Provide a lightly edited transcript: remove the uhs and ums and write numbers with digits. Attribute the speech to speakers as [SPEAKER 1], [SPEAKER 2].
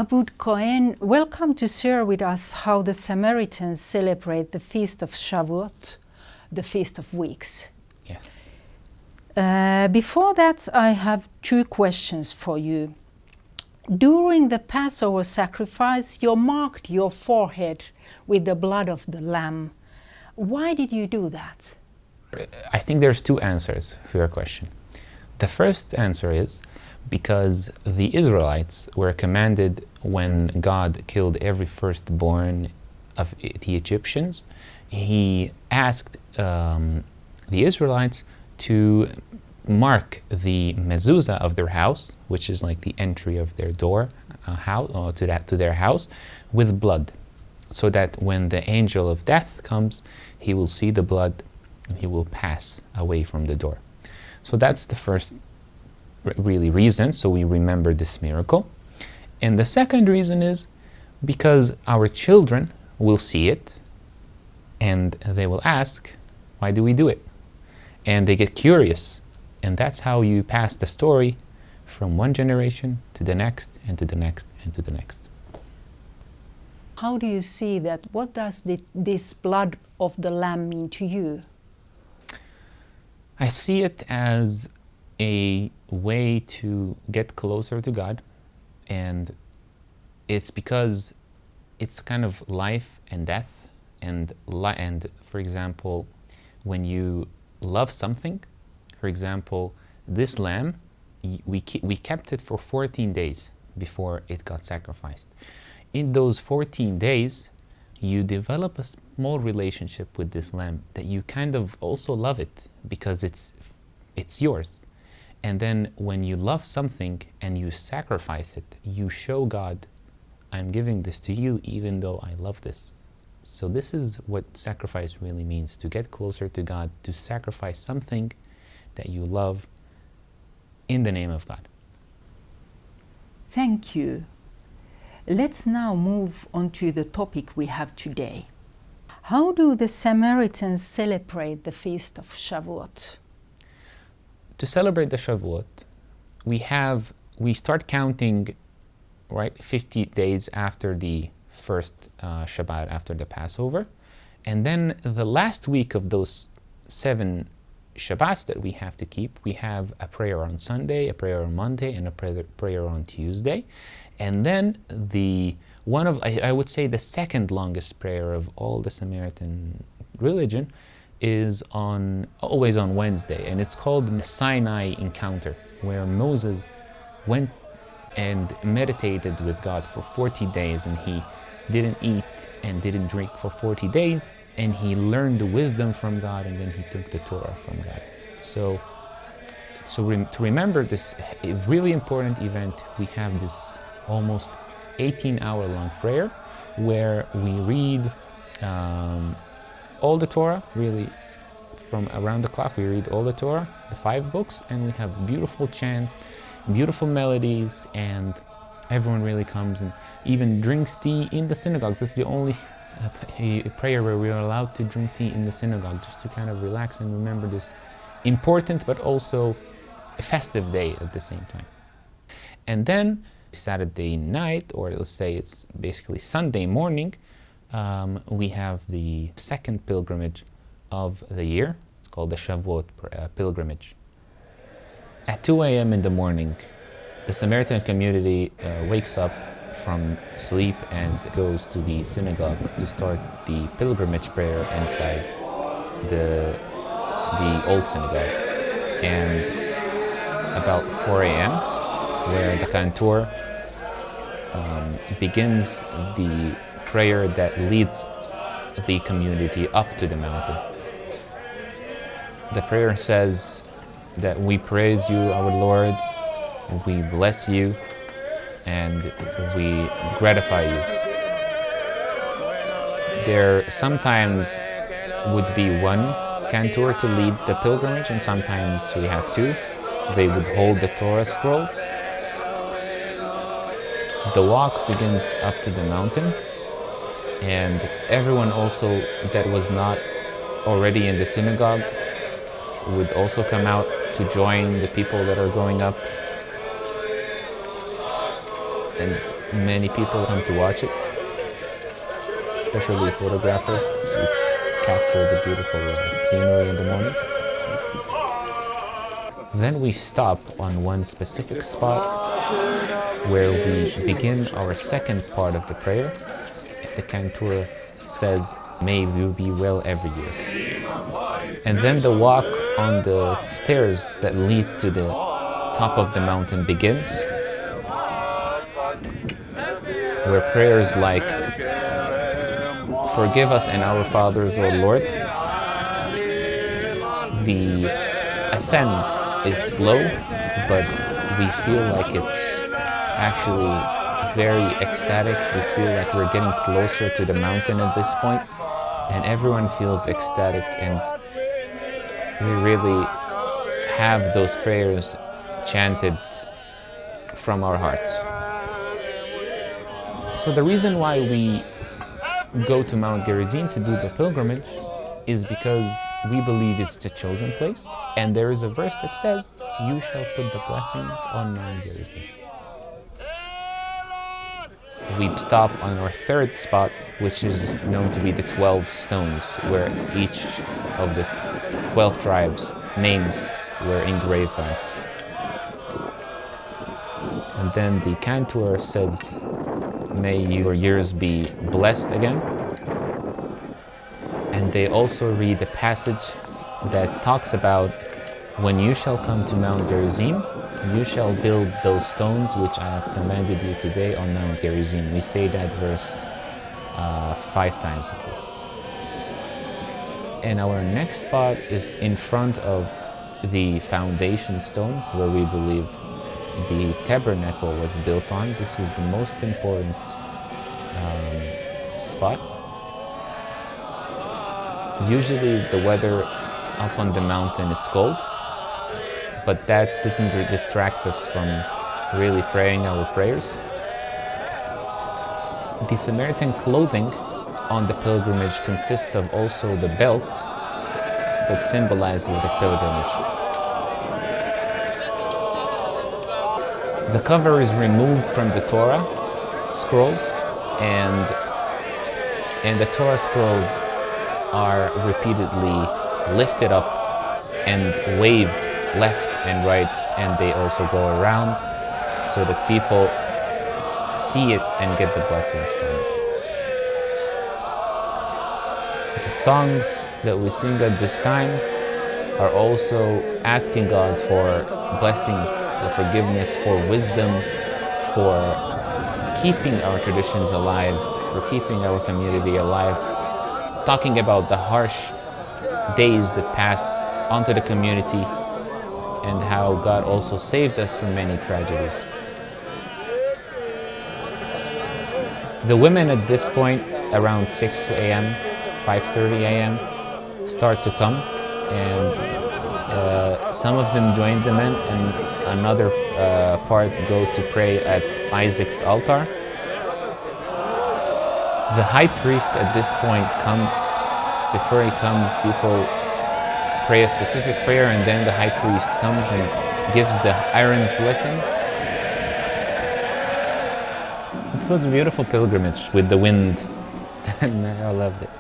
[SPEAKER 1] Abud Cohen, welcome to share with us how the Samaritans celebrate the Feast of Shavuot, the Feast of Weeks.
[SPEAKER 2] Yes.
[SPEAKER 1] Before that, I have two questions for you. During the Passover sacrifice, you marked your forehead with the blood of the lamb. Why did you do that?
[SPEAKER 2] I think there's two answers for your question. The first answer is because the Israelites were commanded, when God killed every firstborn of the Egyptians, he asked the Israelites to mark the mezuzah of their house, which is like the entry of their door to their house, with blood, so that when the angel of death comes, he will see the blood and he will pass away from the door. So that's the first really reason, so we remember this miracle. And the second reason is because our children will see it and they will ask, why do we do it? And they get curious. And that's how you pass the story from one generation to the next and to the next and to the next.
[SPEAKER 1] How do you see that? What does this blood of the lamb mean to you?
[SPEAKER 2] I see it as a way to get closer to God, and it's because it's kind of life and death, and for example, when you love something, for example, this lamb, we kept it for 14 days before it got sacrificed. In those 14 days, you develop a small relationship with this lamb that you kind of also love it because it's yours. And then when you love something and you sacrifice it, you show God, I'm giving this to you even though I love this. So this is what sacrifice really means, to get closer to God, to sacrifice something that you love in the name of God.
[SPEAKER 1] Thank you. Let's now move on to the topic we have today. How do the Samaritans celebrate the Feast of Shavuot?
[SPEAKER 2] To celebrate the Shavuot, we start counting, right, 50 days after the first Shabbat, after the Passover, and then the last week of those 7 Shabbats that we have to keep, we have a prayer on Sunday, a prayer on Monday, and a prayer on Tuesday, and then I would say the second longest prayer of all the Samaritan religion is always on Wednesday, and it's called the Sinai encounter, where Moses went and meditated with God for 40 days, and he didn't eat and didn't drink for 40 days, and he learned the wisdom from God, and then he took the Torah from God. So to remember this really important event, we have this almost 18-hour long prayer where we read all the Torah, really from around the clock. We read all the Torah, the 5 books, and we have beautiful chants, beautiful melodies, and everyone really comes and even drinks tea in the synagogue. This is the only prayer where we are allowed to drink tea in the synagogue, just to kind of relax and remember this important but also a festive day at the same time. And then Saturday night, or let's say it's basically Sunday morning, we have the second pilgrimage of the year. It's called the Shavuot pilgrimage. At 2 a.m. in the morning, the Samaritan community wakes up from sleep and goes to the synagogue to start the pilgrimage prayer inside the old synagogue. And about 4 a.m., where the Cantor begins the prayer that leads the community up to the mountain. The prayer says that we praise you, our Lord, we bless you, and we gratify you. There sometimes would be one cantor to lead the pilgrimage, and sometimes we have 2. They would hold the Torah scrolls. The walk begins up to the mountain, and everyone also that was not already in the synagogue would also come out to join the people that are going up. And Many people come to watch it, especially photographers to capture the beautiful scenery in the morning. Then we stop on one specific spot where we begin our second part of the prayer. The cantor says, "May you be well every year." And then the walk on the stairs that lead to the top of the mountain begins, where prayers like, "Forgive us and our fathers, O Lord." The ascent is slow, but we feel like it's actually very ecstatic. We feel like we're getting closer to the mountain at this point, and everyone feels ecstatic, and we really have those prayers chanted from our hearts. So the reason why we go to Mount Gerizim to do the pilgrimage is because we believe it's the chosen place, and there is a verse that says, "You shall put the blessings on Mount Gerizim." We stop on our third spot, which is known to be the 12 stones, where each of the 12 tribes' names were engraved on. And then the cantor says, "May your years be blessed again." And they also read a passage that talks about, "When you shall come to Mount Gerizim, you shall build those stones which I have commanded you today on Mount Gerizim." We say that verse 5 times at least. And our next spot is in front of the foundation stone where we believe the tabernacle was built on. This is the most important spot. Usually the weather up on the mountain is cold, but that doesn't distract us from really praying our prayers. The Samaritan clothing on the pilgrimage consists of also the belt that symbolizes the pilgrimage. The cover is removed from the Torah scrolls, and the Torah scrolls are repeatedly lifted up and waved left and right, and they also go around so that people see it and get the blessings from it. The songs that we sing at this time are also asking God for blessings, for forgiveness, for wisdom, for keeping our traditions alive, for keeping our community alive, talking about the harsh days that passed onto the community and how God also saved us from many tragedies. The women at this point, around 6 a.m., 5:30 a.m., start to come, and some of them join the men, and another part go to pray at Isaac's altar. The high priest at this point comes. Before he comes, people pray a specific prayer, and then the high priest comes and gives the Aaron's blessings. It was a beautiful pilgrimage with the wind, and I loved it.